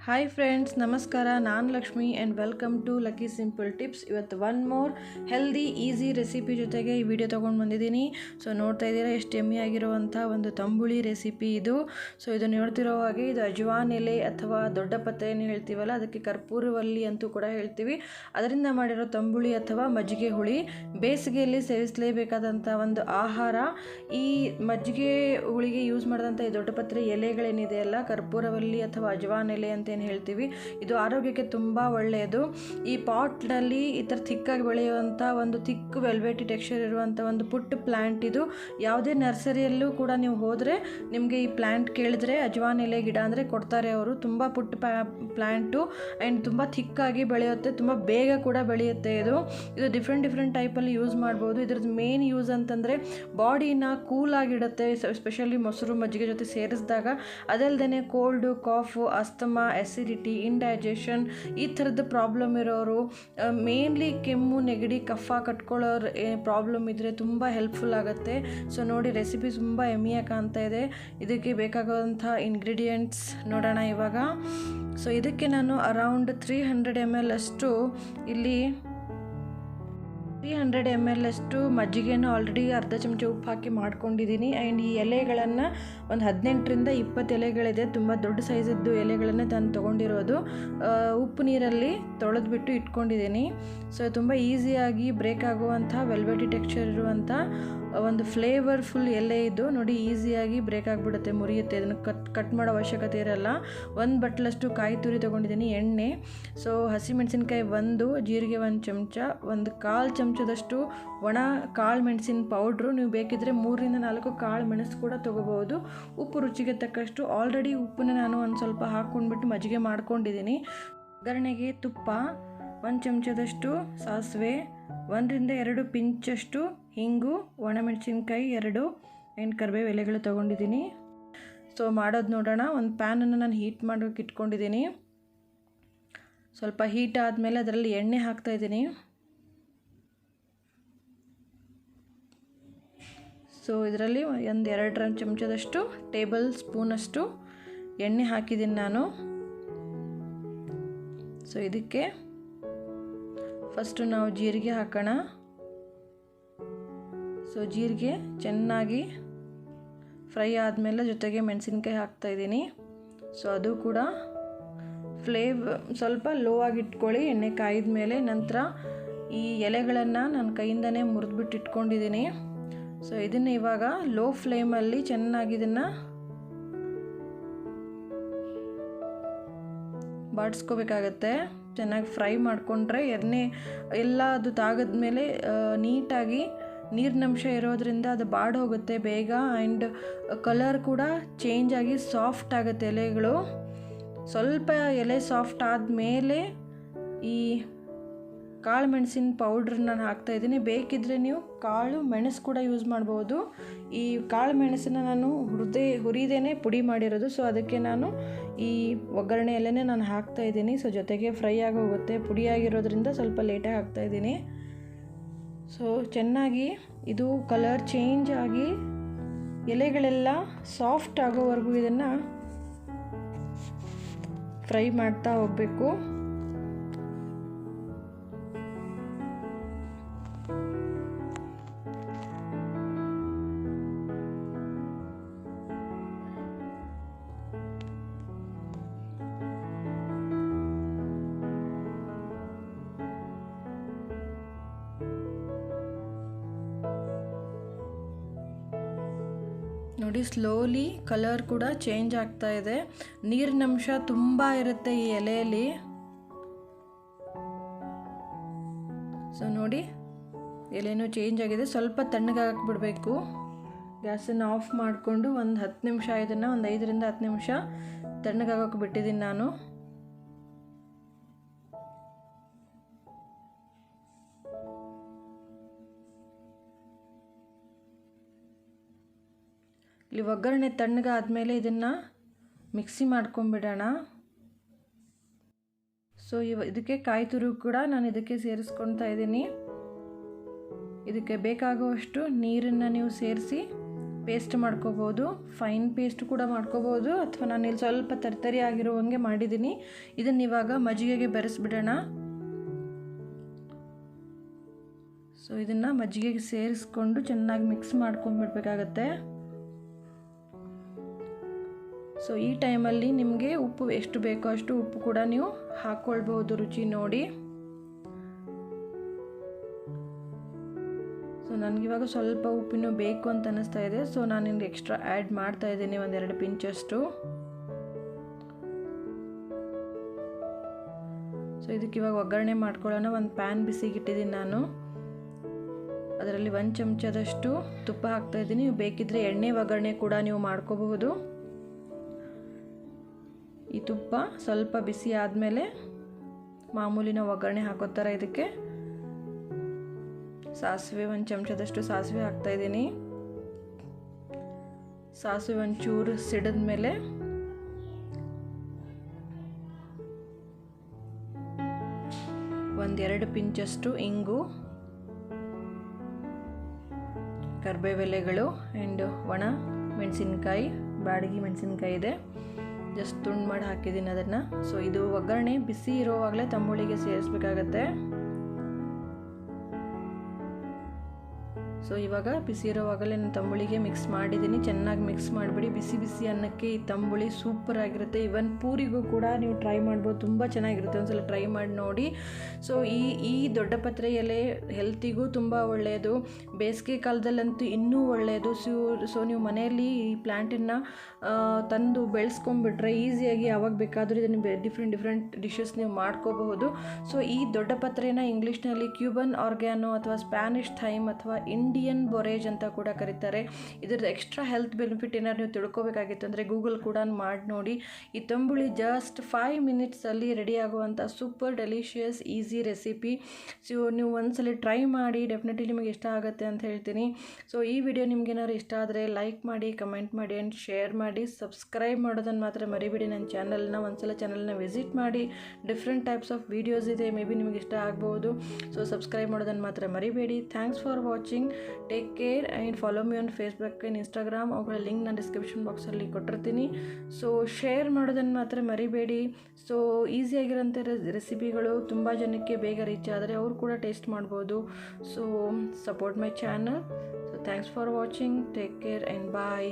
Hi friends, ನಮಸ್ಕಾರ. ನಾನು Lakshmi and welcome to Lucky simple tips. ಇವತ್ತು one more healthy easy recipe ಜೊತೆಗೆ ಈ ವಿಡಿಯೋ ತೊಗೊಂಡು ಬಂದಿದ್ದೀನಿ. ಸೊ ನೋಡ್ತಾ ಇದ್ದೀರಾ ಎಷ್ಟು ಎಮ್ಮಿ ಆಗಿರುವಂಥ ಒಂದು ತಂಬುಳಿ ರೆಸಿಪಿ ಇದು. ಸೊ ಇದು ನೋಡ್ತಿರೋ ಹಾಗೆ ಇದು ಅಜ್ವಾನ್ ಎಲೆ ಅಥವಾ ದೊಡ್ಡ ಪತ್ರೆ ಏನು ಹೇಳ್ತೀವಲ್ಲ, ಅದಕ್ಕೆ ಕರ್ಪೂರವಲ್ಲಿ ಅಂತೂ ಕೂಡ ಹೇಳ್ತೀವಿ. ಅದರಿಂದ ಮಾಡಿರೋ ತಂಬುಳಿ ಅಥವಾ ಮಜ್ಜಿಗೆ ಹುಳಿ ಬೇಸಿಗೆಯಲ್ಲಿ ಸೇವಿಸಲೇಬೇಕಾದಂಥ ಒಂದು ಆಹಾರ. ಈ ಮಜ್ಜಿಗೆ ಹುಳಿಗೆ ಯೂಸ್ ಮಾಡಿದಂಥ ಈ ದೊಡ್ಡ ಪತ್ರೆ ಎಲೆಗಳೇನಿದೆಯಲ್ಲ, ಕರ್ಪೂರವಲ್ಲಿ ಅಥವಾ ಅಜ್ವಾನ್ ಎಲೆ ಅಂತ ಏನು ಹೇಳ್ತೀವಿ, ಇದು ಆರೋಗ್ಯಕ್ಕೆ ತುಂಬ ಒಳ್ಳೆಯದು. ಈ ಪಾಟ್ನಲ್ಲಿ ಈ ಥರ ಥಿಕ್ಕಾಗಿ ಬೆಳೆಯುವಂಥ ಒಂದು ಥಿಕ್ ವೆಲ್ವೆಟಿ ಟೆಕ್ಸ್ಚರ್ ಇರುವಂಥ ಒಂದು ಪುಟ್ಟ ಪ್ಲ್ಯಾಂಟ್ ಇದು. ಯಾವುದೇ ನರ್ಸರಿಯಲ್ಲೂ ಕೂಡ ನೀವು ಹೋದರೆ ನಿಮಗೆ ಈ ಪ್ಲ್ಯಾಂಟ್ ಕೇಳಿದ್ರೆ ಅಜ್ವಾನ್ ಎಲೆ ಗಿಡ ಅಂದರೆ ಕೊಡ್ತಾರೆ ಅವರು. ತುಂಬ ಪುಟ್ಟ ಪ್ಲ್ಯಾಂಟು ಆ್ಯಂಡ್ ತುಂಬ ಥಿಕ್ಕಾಗಿ ಬೆಳೆಯುತ್ತೆ, ತುಂಬ ಬೇಗ ಕೂಡ ಬೆಳೆಯುತ್ತೆ. ಇದು ಡಿಫ್ರೆಂಟ್ ಟೈಪಲ್ಲಿ ಯೂಸ್ ಮಾಡ್ಬೋದು. ಇದ್ರದ್ದು ಮೇನ್ ಯೂಸ್ ಅಂತಂದರೆ ಬಾಡಿನ ಕೂಲಾಗಿಡುತ್ತೆ, ಸ್ಪೆಷಲಿ ಮೊಸರು ಮಜ್ಜಿಗೆ ಜೊತೆ ಸೇರಿಸಿದಾಗ. ಅದಲ್ಲದೆ ಕೋಲ್ಡು, ಕಾಫು, ಅಸ್ತಮಾ, ಅಸಿಡಿಟಿ, ಇಂಡೈಜೆಷನ್ ಈ ಥರದ್ದು ಪ್ರಾಬ್ಲಮ್ ಇರೋರು, ಮೇನ್ಲಿ ಕೆಮ್ಮು, ನೆಗಡಿ, ಕಫ ಕಟ್ಕೊಳ್ಳೋರು ಪ್ರಾಬ್ಲಮ್ ಇದ್ದರೆ ತುಂಬ ಹೆಲ್ಪ್ಫುಲ್ ಆಗುತ್ತೆ. ಸೊ ನೋಡಿ, ರೆಸಿಪಿ ತುಂಬ ಎಮ್ಮಿಯಾಗಿ ಕಾಣ್ತಾ ಇದೆ. ಇದಕ್ಕೆ ಬೇಕಾಗುವಂಥ ಇಂಗ್ರೀಡಿಯೆಂಟ್ಸ್ ನೋಡೋಣ ಇವಾಗ. ಸೊ ಇದಕ್ಕೆ ನಾನು ಅರೌಂಡ್ 300 ml ಅಷ್ಟು ಇಲ್ಲಿ 300 ml ಅಷ್ಟು ಮಜ್ಜಿಗೆನ ಆಲ್ರೆಡಿ ಅರ್ಧ ಚಮಚ ಉಪ್ಪು ಹಾಕಿ ಮಾಡ್ಕೊಂಡಿದ್ದೀನಿ. ಆ್ಯಂಡ್ ಈ ಎಲೆಗಳನ್ನು ಒಂದು 18ರಿಂದ 20 ಎಲೆಗಳಿದೆ, ತುಂಬ ದೊಡ್ಡ ಸೈಜದ್ದು ಎಲೆಗಳನ್ನು ನಾನು ತೊಗೊಂಡಿರೋದು. ಉಪ್ಪು ನೀರಲ್ಲಿ ತೊಳೆದ್ಬಿಟ್ಟು ಇಟ್ಕೊಂಡಿದ್ದೀನಿ. ಸೊ ತುಂಬ ಈಸಿಯಾಗಿ ಬ್ರೇಕ್ ಆಗುವಂಥ ವೆಲ್ವೆಟಿ ಟೆಕ್ಸ್ಚರ್ ಇರುವಂಥ ಒಂದು ಫ್ಲೇವರ್ಫುಲ್ ಎಲೆ ಇದು. ನೋಡಿ, ಈಸಿಯಾಗಿ ಬ್ರೇಕ್ ಆಗಿಬಿಡುತ್ತೆ, ಮುರಿಯುತ್ತೆ. ಇದನ್ನು ಕಟ್ ಮಾಡೋ ಅವಶ್ಯಕತೆ ಇರಲ್ಲ. ಒಂದು ಬಟ್ಲಷ್ಟು ಕಾಯಿ ತುರಿ ತೊಗೊಂಡಿದ್ದೀನಿ, ಎಣ್ಣೆ. ಸೊ ಹಸಿಮೆಣಸಿನ್ಕಾಯಿ 1, ಜೀರಿಗೆ 1 ಚಮಚ, ಒಂದು 1/4 ಚಮಚದಷ್ಟು ಒಣ ಕಾಳು ಮೆಣಸಿನ ಪೌಡ್ರು. ನೀವು ಬೇಕಿದ್ದರೆ 3ರಿಂದ 4 ಕಾಳು ಮೆಣಸು ಕೂಡ ತೊಗೋಬೋದು. ಉಪ್ಪು ರುಚಿಗೆ ತಕ್ಕಷ್ಟು. ಆಲ್ರೆಡಿ ಉಪ್ಪನ್ನ ನಾನು ಒಂದು ಸ್ವಲ್ಪ ಹಾಕ್ಕೊಂಡ್ಬಿಟ್ಟು ಮಜ್ಜಿಗೆ ಮಾಡ್ಕೊಂಡಿದ್ದೀನಿ. ಒಗ್ಗರಣೆಗೆ ತುಪ್ಪ, 1 ಚಮಚದಷ್ಟು ಸಾಸಿವೆ, 1ರಿಂದ 2 ಪಿಂಚಷ್ಟು ಹಿಂಗು, ಒಣಮೆಣಸಿನ್ಕಾಯಿ 2 ಆ್ಯಂಡ್ ಕರಿಬೇವು ಎಲೆಗಳು ತೊಗೊಂಡಿದ್ದೀನಿ. ಸೊ ಮಾಡೋದು ನೋಡೋಣ. ಒಂದು ಪ್ಯಾನನ್ನು ನಾನು ಹೀಟ್ ಮಾಡೋಕ್ಕೆ ಇಟ್ಕೊಂಡಿದ್ದೀನಿ. ಸ್ವಲ್ಪ ಹೀಟ್ ಆದಮೇಲೆ ಅದರಲ್ಲಿ ಎಣ್ಣೆ ಹಾಕ್ತಾಯಿದ್ದೀನಿ. ಸೊ ಇದರಲ್ಲಿ ಒಂದು 2 ಚಮಚದಷ್ಟು ಟೇಬಲ್ ಸ್ಪೂನಷ್ಟು ಎಣ್ಣೆ ಹಾಕಿದ್ದೀನಿ ನಾನು. ಸೊ ಇದಕ್ಕೆ ಫಸ್ಟು ನಾವು ಜೀರಿಗೆ ಹಾಕೋಣ. ಸೊ ಜೀರಿಗೆ ಚೆನ್ನಾಗಿ ಫ್ರೈ ಆದಮೇಲೆ ಜೊತೆಗೆ ಮೆಣಸಿನ್ಕಾಯಿ ಹಾಕ್ತಾಯಿದ್ದೀನಿ. ಸೊ ಅದು ಕೂಡ ಸ್ವಲ್ಪ ಲೋ ಆಗಿಟ್ಕೊಳ್ಳಿ ಎಣ್ಣೆ ಕಾಯ್ದ ಮೇಲೆ. ನಂತರ ಈ ಎಲೆಗಳನ್ನು ನಾನು ಕೈಯಿಂದನೇ ಮುರಿದ್ಬಿಟ್ಟು ಇಟ್ಕೊಂಡಿದ್ದೀನಿ. ಸೊ ಇದನ್ನು ಇವಾಗ ಲೋ ಫ್ಲೇಮಲ್ಲಿ ಚೆನ್ನಾಗಿ ಇದನ್ನು ಬಾಡಿಸ್ಕೋಬೇಕಾಗತ್ತೆ. ಚೆನ್ನಾಗಿ ಫ್ರೈ ಮಾಡಿಕೊಂಡ್ರೆ ಎಣ್ಣೆ ಎಲ್ಲ ಅದು ತಾಗದ್ಮೇಲೆ ನೀಟಾಗಿ ನೀರಿನಂಶ ಇರೋದ್ರಿಂದ ಅದು ಬಾಡಿ ಹೋಗುತ್ತೆ ಬೇಗ. ಆ್ಯಂಡ್ ಕಲರ್ ಕೂಡ ಚೇಂಜ್ ಆಗಿ ಸಾಫ್ಟ್ ಆಗುತ್ತೆ ಎಲೆಗಳು. ಸ್ವಲ್ಪ ಎಲೆ ಸಾಫ್ಟ್ ಆದಮೇಲೆ ಈ ಕಾಳು ಮೆಣಸಿನ ಪೌಡ್ರ್ ನಾನು ಹಾಕ್ತಾಯಿದ್ದೀನಿ. ಬೇಕಿದ್ದರೆ ನೀವು ಕಾಳು ಮೆಣಸು ಕೂಡ ಯೂಸ್ ಮಾಡ್ಬೋದು. ಈ ಕಾಳು ಮೆಣಸನ್ನು ನಾನು ಹುರಿದೇನೆ ಪುಡಿ ಮಾಡಿರೋದು. ಸೊ ಅದಕ್ಕೆ ನಾನು ಈ ಒಗ್ಗರಣೆಯಲ್ಲೇ ನಾನು ಹಾಕ್ತಾಯಿದ್ದೀನಿ. ಸೊ ಜೊತೆಗೆ ಫ್ರೈ ಆಗಿ ಹೋಗುತ್ತೆ, ಪುಡಿಯಾಗಿರೋದ್ರಿಂದ ಸ್ವಲ್ಪ ಲೇಟಾಗಿ ಹಾಕ್ತಾಯಿದ್ದೀನಿ. ಸೊ ಚೆನ್ನಾಗಿ ಇದು ಕಲರ್ ಚೇಂಜ್ ಆಗಿ ಎಲೆಗಳೆಲ್ಲ ಸಾಫ್ಟ್ ಆಗೋವರೆಗೂ ಇದನ್ನು ಫ್ರೈ ಮಾಡ್ತಾ ಹೋಗಬೇಕು. ನೋಡಿ, ಸ್ಲೋಲಿ ಕಲರ್ ಕೂಡ ಚೇಂಜ್ ಆಗ್ತಾ ಇದೆ. ನೀರಿನಂಶ ತುಂಬ ಇರುತ್ತೆ ಈ ಎಲೆಯಲ್ಲಿ. ಸೊ ನೋಡಿ, ಎಲೆನೂ ಚೇಂಜ್ ಆಗಿದೆ. ಸ್ವಲ್ಪ ತಣ್ಣಗಾಗಕ್ಕೆ ಬಿಡಬೇಕು. ಗ್ಯಾಸನ್ನು ಆಫ್ ಮಾಡಿಕೊಂಡು ಒಂದು 10 ನಿಮಿಷ ಇದನ್ನು ಒಂದು 5ರಿಂದ 10 ನಿಮಿಷ ತಣ್ಣಗಾಗಕ್ಕೆ ಬಿಟ್ಟಿದ್ದೀನಿ ನಾನು. ಇಲ್ಲಿ ಒಗ್ಗರಣೆ ತಣ್ಣಗಾದ್ಮೇಲೆ ಇದನ್ನು ಮಿಕ್ಸಿ ಮಾಡ್ಕೊಂಬಿಡೋಣ. ಸೊ ಇದಕ್ಕೆ ಕಾಯಿ ತುರಿ ಕೂಡ ನಾನು ಇದಕ್ಕೆ ಸೇರಿಸ್ಕೊಳ್ತಾ ಇದ್ದೀನಿ. ಇದಕ್ಕೆ ಬೇಕಾಗುವಷ್ಟು ನೀರನ್ನು ನೀವು ಸೇರಿಸಿ ಪೇಸ್ಟ್ ಮಾಡ್ಕೋಬೋದು. ಫೈನ್ ಪೇಸ್ಟ್ ಕೂಡ ಮಾಡ್ಕೋಬೋದು, ಅಥವಾ ನಾನು ಇಲ್ಲಿ ಸ್ವಲ್ಪ ತರ್ತರಿ ಆಗಿರುವಂಗೆ ಮಾಡಿದ್ದೀನಿ. ಇದನ್ನು ಇವಾಗ ಮಜ್ಜಿಗೆಗೆ ಬೆರೆಸ್ಬಿಡೋಣ. ಸೊ ಇದನ್ನು ಮಜ್ಜಿಗೆಗೆ ಸೇರಿಸ್ಕೊಂಡು ಚೆನ್ನಾಗಿ ಮಿಕ್ಸ್ ಮಾಡ್ಕೊಂಡ್ಬಿಡ್ಬೇಕಾಗತ್ತೆ. ಸೊ ಈ ಟೈಮಲ್ಲಿ ನಿಮಗೆ ಉಪ್ಪು ಎಷ್ಟು ಬೇಕೋ ಅಷ್ಟು ಉಪ್ಪು ಕೂಡ ನೀವು ಹಾಕ್ಕೊಳ್ಬೋದು ರುಚಿ ನೋಡಿ. ಸೊ ನನಗಿವಾಗ ಸ್ವಲ್ಪ ಉಪ್ಪಿನೂ ಬೇಕು ಅಂತ ಅನ್ನಿಸ್ತಾ ಇದೆ. ಸೊ ನಾನು ನಿಮಗೆ ಎಕ್ಸ್ಟ್ರಾ ಆ್ಯಡ್ ಮಾಡ್ತಾ ಇದ್ದೀನಿ, 1-2 ಪಿಂಚಷ್ಟು. ಸೊ ಇದಕ್ಕೆ ಇವಾಗ ಒಗ್ಗರಣೆ ಮಾಡ್ಕೊಳ್ಳೋಣ. ಒಂದು ಪ್ಯಾನ್ ಬಿಸಿಗಿಟ್ಟಿದ್ದೀನಿ ನಾನು. ಅದರಲ್ಲಿ 1 ಚಮಚದಷ್ಟು ತುಪ್ಪ ಹಾಕ್ತಾ ಇದ್ದೀನಿ. ನೀವು ಬೇಕಿದ್ದರೆ ಎಣ್ಣೆ ಒಗ್ಗರಣೆ ಕೂಡ ನೀವು ಮಾಡ್ಕೋಬಹುದು. ಈ ತುಪ್ಪ ಸ್ವಲ್ಪ ಬಿಸಿ ಆದಮೇಲೆ ಮಾಮೂಲಿನ ಒಗ್ಗರಣೆ ಹಾಕೋತಾರೆ. ಇದಕ್ಕೆ ಸಾಸಿವೆ 1 ಚಮಚದಷ್ಟು ಸಾಸಿವೆ ಹಾಕ್ತಾಯಿದ್ದೀನಿ. ಸಾಸಿವೆ ಒಂಚೂರು ಸಿಡಿದ ಮೇಲೆ ಒಂದೆರಡು ಪಿಂಚಷ್ಟು ಇಂಗು, ಕರಿಬೇವೆಲೆಗಳು ಆ್ಯಂಡ್ ಒಣ ಮೆಣಸಿನ್ಕಾಯಿ, ಬ್ಯಾಡಗಿ ಮೆಣಸಿನ್ಕಾಯಿ ಇದೆ, ಜಸ್ಟ್ ತುಂಡು ಮಾಡಿ ಹಾಕಿದ್ದೀನಿ ಅದನ್ನು. ಸೊ ಇದು ಒಗ್ಗರಣೆ ಬಿಸಿ ಇರೋವಾಗಲೇ ತಂಬುಳಿಗೆ ಸೇರಿಸ್ಬೇಕಾಗತ್ತೆ. ಸೊ ಇವಾಗ ಬಿಸಿ ಇರೋವಾಗಲೇ ನಾನು ತಂಬುಳಿಗೆ ಮಿಕ್ಸ್ ಮಾಡಿದ್ದೀನಿ. ಚೆನ್ನಾಗಿ ಮಿಕ್ಸ್ ಮಾಡಿಬಿಡಿ. ಬಿಸಿ ಬಿಸಿ ಅನ್ನಕ್ಕೆ ಈ ತಂಬುಳಿ ಸೂಪರ್ ಆಗಿರುತ್ತೆ. ಇವನ್ ಪೂರಿಗೂ ಕೂಡ ನೀವು ಟ್ರೈ ಮಾಡ್ಬೋದು, ತುಂಬ ಚೆನ್ನಾಗಿರುತ್ತೆ. ಒಂದ್ಸಲ ಟ್ರೈ ಮಾಡಿ ನೋಡಿ. ಸೊ ಈ ದೊಡ್ಡ ಪತ್ರೆ ಎಲೆ ಹೆಲ್ತಿಗೂ ತುಂಬ ಒಳ್ಳೆಯದು, ಬೇಸಿಗೆ ಕಾಲದಲ್ಲಂತೂ ಇನ್ನೂ ಒಳ್ಳೆಯದು. ಸೊ ನೀವು ಮನೆಯಲ್ಲಿ ಈ ಪ್ಲ್ಯಾಂಟನ್ನು ತಂದು ಬೆಳೆಸ್ಕೊಂಡ್ಬಿಟ್ರೆ ಈಸಿಯಾಗಿ ಯಾವಾಗ ಬೇಕಾದರೂ ಇದನ್ನು ಡಿಫ್ರೆಂಟ್ ಡಿಶಸ್ ನೀವು ಮಾಡ್ಕೋಬಹುದು. ಸೊ ಈ ದೊಡ್ಡ ಪತ್ರೆನ ಇಂಗ್ಲೀಷ್ನಲ್ಲಿ ಕ್ಯೂಬನ್ ಆರ್ಗ್ಯಾನೋ ಅಥವಾ ಸ್ಪ್ಯಾನಿಷ್ ಥೈಮ್ ಅಥವಾ ಇಂಡಿಯನ್ ಬೊರೇಜ್ ಅಂತ ಕೂಡ ಕರೀತಾರೆ. ಇದರದ್ದು ಎಕ್ಸ್ಟ್ರಾ ಹೆಲ್ತ್ ಬೆನಿಫಿಟ್ ಏನಾದ್ರು ನೀವು ತಿಳ್ಕೊಬೇಕಾಗಿತ್ತು ಅಂದರೆ ಗೂಗಲ್ ಕೂಡ ಮಾಡಿ ನೋಡಿ. ಈ ತಂಬುಳಿ ಜಸ್ಟ್ 5 ಮಿನಿಟ್ಸಲ್ಲಿ ರೆಡಿ ಆಗುವಂಥ super delicious easy recipe. So ನೀವು ಒಂದ್ಸಲ ಟ್ರೈ ಮಾಡಿ, ಡೆಫಿನೆಟ್ಲಿ ನಿಮಗೆ ಇಷ್ಟ ಆಗುತ್ತೆ ಅಂತ ಹೇಳ್ತೀನಿ. ಸೊ ಈ ವಿಡಿಯೋ ನಿಮ್ಗೇನಾದ್ರು ಇಷ್ಟ ಆದರೆ ಲೈಕ್ ಮಾಡಿ, ಕಮೆಂಟ್ ಮಾಡಿ ಆ್ಯಂಡ್ ಶೇರ್ ಮಾಡಿ. ಸಬ್ಸ್ಕ್ರೈಬ್ ಮಾಡೋದನ್ನು ಮಾತ್ರ ಮರಿಬೇಡಿ. ನನ್ನ ಚಾನಲ್ನ ಒಂದ್ಸಲ ಚಾನಲ್ನ ವಿಸಿಟ್ ಮಾಡಿ. ಡಿಫ್ರೆಂಟ್ ಟೈಪ್ಸ್ ಆಫ್ ವೀಡಿಯೋಸ್ ಇದೆ, ಮೇ ಬಿ ನಿಮಗೆ ಇಷ್ಟ ಆಗ್ಬೋದು. ಸೊ ಸಬ್ಸ್ಕ್ರೈಬ್ ಮಾಡೋದನ್ನು ಮಾತ್ರ ಮರಿಬೇಡಿ. Thanks for watching. Take care and follow me on Facebook and Instagram. ಅವುಗಳ ಲಿಂಕ್ ನಾನು ಡಿಸ್ಕ್ರಿಪ್ಷನ್ ಬಾಕ್ಸಲ್ಲಿ ಕೊಟ್ಟಿರ್ತೀನಿ. ಸೊ ಶೇರ್ ಮಾಡೋದನ್ನು ಮಾತ್ರ ಮರಿಬೇಡಿ. ಸೊ ಈಸಿಯಾಗಿರೋಂಥ ರೆಸಿಪಿಗಳು ತುಂಬ ಜನಕ್ಕೆ ಬೇಗ ರೀಚ್ ಆದರೆ ಅವರು ಕೂಡ ಟೇಸ್ಟ್ ಮಾಡ್ಬೋದು. So support my channel. So thanks for watching. Take care and bye.